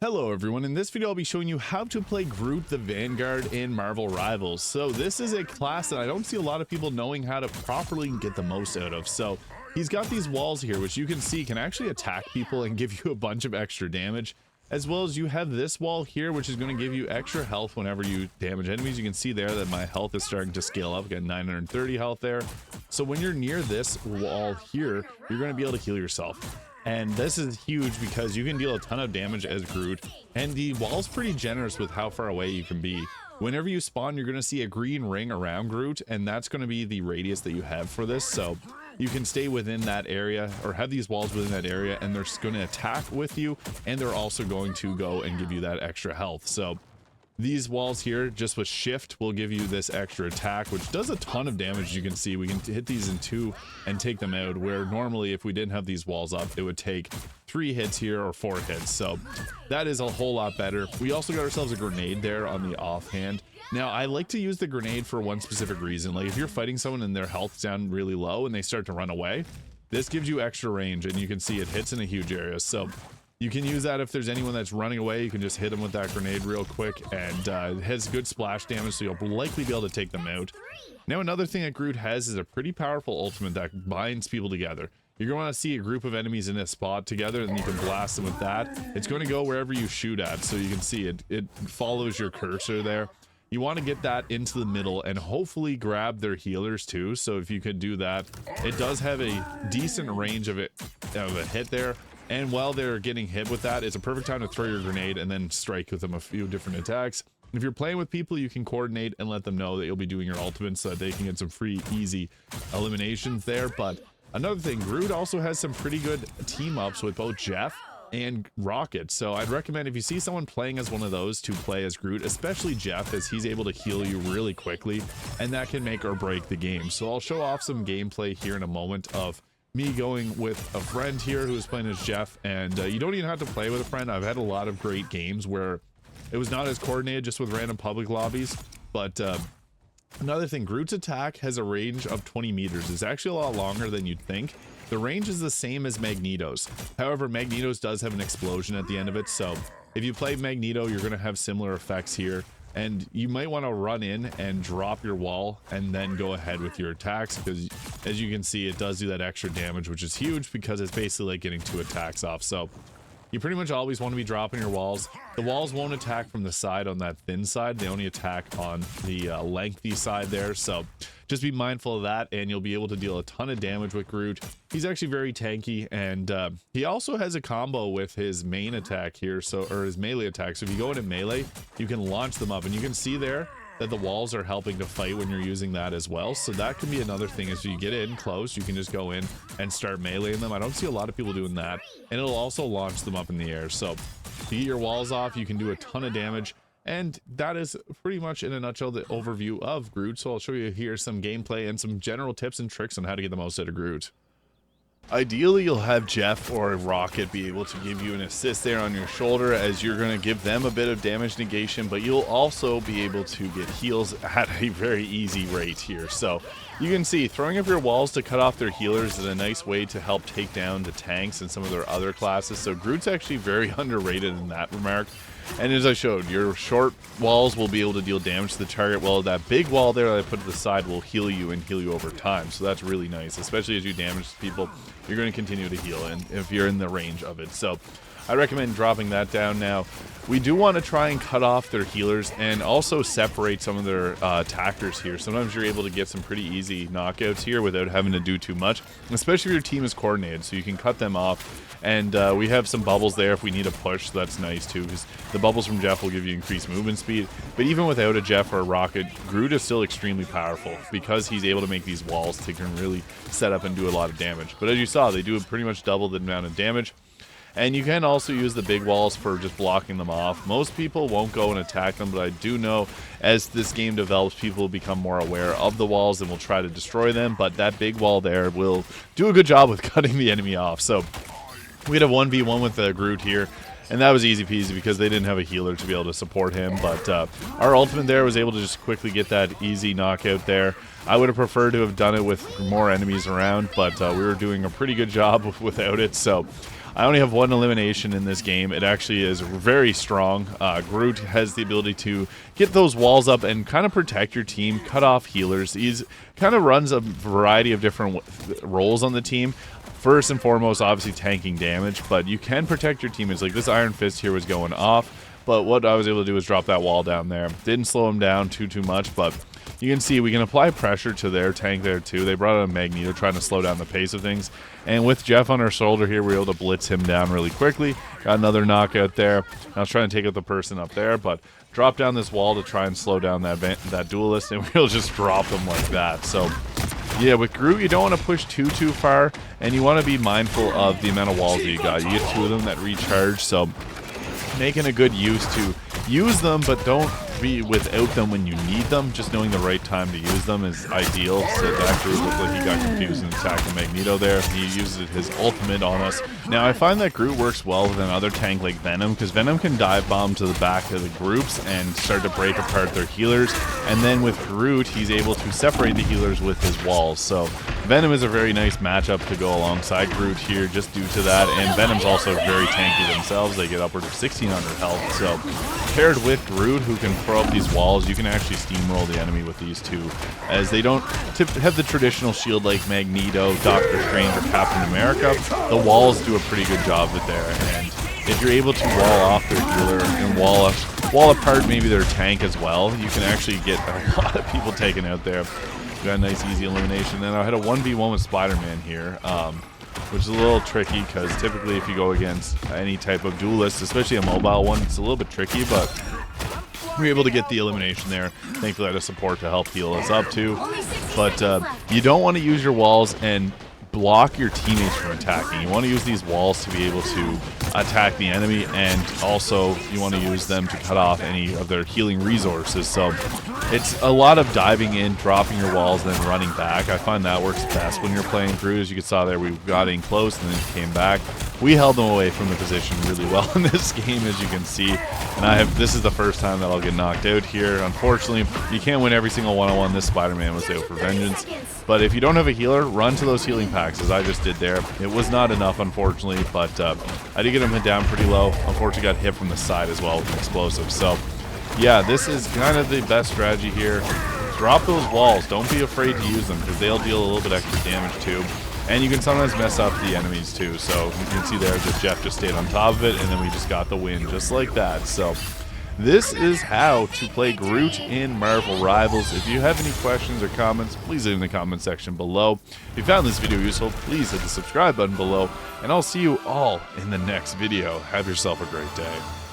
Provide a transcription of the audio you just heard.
Hello everyone, in this video I'll be showing you how to play Groot the Vanguard in Marvel Rivals. So this is a class that I don't see a lot of people knowing how to properly get the most out of. So he's got these walls here, which you can see can actually attack people and give you a bunch of extra damage. As well as you have this wall here, which is going to give you extra health whenever you damage enemies. You can see there that my health is starting to scale up. I got 930 health there. So when you're near this wall here, you're going to be able to heal yourself. And this is huge because you can deal a ton of damage as Groot, and the wall's pretty generous with how far away you can be. Whenever you spawn, you're going to see a green ring around Groot, and that's going to be the radius that you have for this. So you can stay within that area or have these walls within that area, and they're going to attack with you, and they're also going to go and give you that extra health. So these walls here, just with shift, will give you this extra attack, which does a ton of damage. You can see we can hit these in 2 and take them out, where normally if we didn't have these walls up, it would take 3 hits here or 4 hits. So that is a whole lot better. We also got ourselves a grenade there on the offhand. Now I like to use the grenade for one specific reason. Like if you're fighting someone and their health's down really low and they start to run away, this gives you extra range, and you can see it hits in a huge area. So you can use that if there's anyone that's running away. You can just hit them with that grenade real quick, and it has good splash damage, so you'll likely be able to take them out. Now another thing that Groot has is a pretty powerful ultimate that binds people together. You're going to want to see a group of enemies in a spot together, and you can blast them with that. It's going to go wherever you shoot at, so you can see it follows your cursor there. You want to get that into the middle and hopefully grab their healers too. So if you could do that, it does have a decent range of a hit there. And while they're getting hit with that, it's a perfect time to throw your grenade and then strike with them a few different attacks. If you're playing with people, you can coordinate and let them know that you'll be doing your ultimate so that they can get some free, easy eliminations there. But another thing, Groot also has some pretty good team ups with both Jeff and Rocket. So I'd recommend if you see someone playing as one of those to play as Groot, especially Jeff, as he's able to heal you really quickly, and that can make or break the game. So I'll show off some gameplay here in a moment of me going with a friend here who is playing as Jeff, and you don't even have to play with a friend. I've had a lot of great games where it was not as coordinated, just with random public lobbies. But another thing, Groot's attack has a range of 20 meters. It's actually a lot longer than you'd think. The range is the same as Magneto's. However, Magneto's does have an explosion at the end of it, so if you play Magneto, you're going to have similar effects here. And you might want to run in and drop your wall and then go ahead with your attacks, because as you can see, it does do that extra damage, which is huge because it's basically like getting 2 attacks off. So you pretty much always want to be dropping your walls. The walls won't attack from the side on that thin side. They only attack on the lengthy side there. So just be mindful of that, and you'll be able to deal a ton of damage with Groot. He's actually very tanky, and he also has a combo with his main attack here, or his melee attack. So if you go into melee, you can launch them up, and you can see there that the walls are helping to fight when you're using that as well. So that can be another thing. As you get in close, you can just go in and start meleeing them. I don't see a lot of people doing that, and it'll also launch them up in the air. So to get your walls off, you can do a ton of damage. And that is pretty much in a nutshell the overview of Groot. So I'll show you here some gameplay and some general tips and tricks on how to get the most out of Groot. Ideally, you'll have Jeff or Rocket be able to give you an assist there on your shoulder, as you're going to give them a bit of damage negation, but you'll also be able to get heals at a very easy rate here. So you can see throwing up your walls to cut off their healers is a nice way to help take down the tanks and some of their other classes. So Groot's actually very underrated in that remark. And as I showed, your short walls will be able to deal damage to the target, while that big wall there that I put to the side will heal you and heal you over time. So that's really nice, especially as you damage people. You're going to continue to heal, and if you're in the range of it. So I recommend dropping that down. Now, we do want to try and cut off their healers and also separate some of their attackers here. Sometimes you're able to get some pretty easy knockouts here without having to do too much, especially if your team is coordinated, so you can cut them off. And we have some bubbles there if we need a push, so that's nice too, because the bubbles from Jeff will give you increased movement speed. But even without a Jeff or a Rocket, Groot is still extremely powerful because he's able to make these walls to can really set up and do a lot of damage. But as you saw, they do pretty much double the amount of damage. And you can also use the big walls for just blocking them off. Most people won't go and attack them, but I do know as this game develops, people will become more aware of the walls and will try to destroy them. But that big wall there will do a good job with cutting the enemy off. So we had a 1v1 with Groot here, and that was easy peasy because they didn't have a healer to be able to support him. But our ultimate there was able to just quickly get that easy knockout there. I would have preferred to have done it with more enemies around, but we were doing a pretty good job without it. So I only have one elimination in this game. It actually is very strong. Groot has the ability to get those walls up and kind of protect your team, cut off healers. He's kind of runs a variety of different roles on the team. First and foremost, obviously tanking damage, but you can protect your teammates. Like this Iron Fist here was going off, but what I was able to do was drop that wall down there. Didn't slow him down too much, but you can see we can apply pressure to their tank there too. They brought out a Magneto trying to slow down the pace of things. And with Jeff on our shoulder here, we were able to blitz him down really quickly. Got another knockout there. I was trying to take out the person up there, but drop down this wall to try and slow down that duelist, and we'll just drop them like that. So yeah, with Groot, you don't want to push too far, and you want to be mindful of the amount of walls that you got. You get 2 of them that recharge, so making a good use to use them, but don't be without them when you need them. Just knowing the right time to use them is ideal. So that Groot looked like he got confused and attacking Magneto there. He uses his ultimate on us. Now, I find that Groot works well with another tank like Venom, because Venom can dive bomb to the back of the groups and start to break apart their healers. And then with Groot, he's able to separate the healers with his walls. So Venom is a very nice matchup to go alongside Groot here, just due to that. And Venom's also very tanky themselves. They get upwards of 1,600 health. So paired with Groot, who can throw up these walls, you can actually steamroll the enemy with these two, as they don't have the traditional shield like Magneto, Doctor Strange, or Captain America. The walls do a pretty good job with there, and if you're able to wall off their healer and wall apart maybe their tank as well, you can actually get a lot of people taken out there. Got a nice easy elimination. And I had a 1v1 with Spider-Man here, which is a little tricky, because typically if you go against any type of duelist, especially a mobile one, it's a little bit tricky, but we were able to get the elimination there. Thankfully I had a support to help heal us up too. But you don't want to use your walls and block your teammates from attacking. You want to use these walls to be able to attack the enemy, and also you want to use them to cut off any of their healing resources. So it's a lot of diving in, dropping your walls, and then running back. I find that works best when you're playing Groot. As you saw there, we got in close and then came back. We held them away from the position really well in this game, as you can see. And this is the first time that I'll get knocked out here. Unfortunately, you can't win every single one-on-one. This Spider-Man was out for vengeance. But if you don't have a healer, run to those healing packs, as I just did there. It was not enough, unfortunately, but I did get him down pretty low. Unfortunately, got hit from the side as well with explosives. So yeah, this is kind of the best strategy here. Drop those walls. Don't be afraid to use them, because they'll deal a little bit extra damage too. And you can sometimes mess up the enemies too. So you can see there that Jeff just stayed on top of it, and then we just got the win just like that. So this is how to play Groot in Marvel Rivals. If you have any questions or comments, please leave in the comment section below. If you found this video useful, please hit the subscribe button below, and I'll see you all in the next video. Have yourself a great day.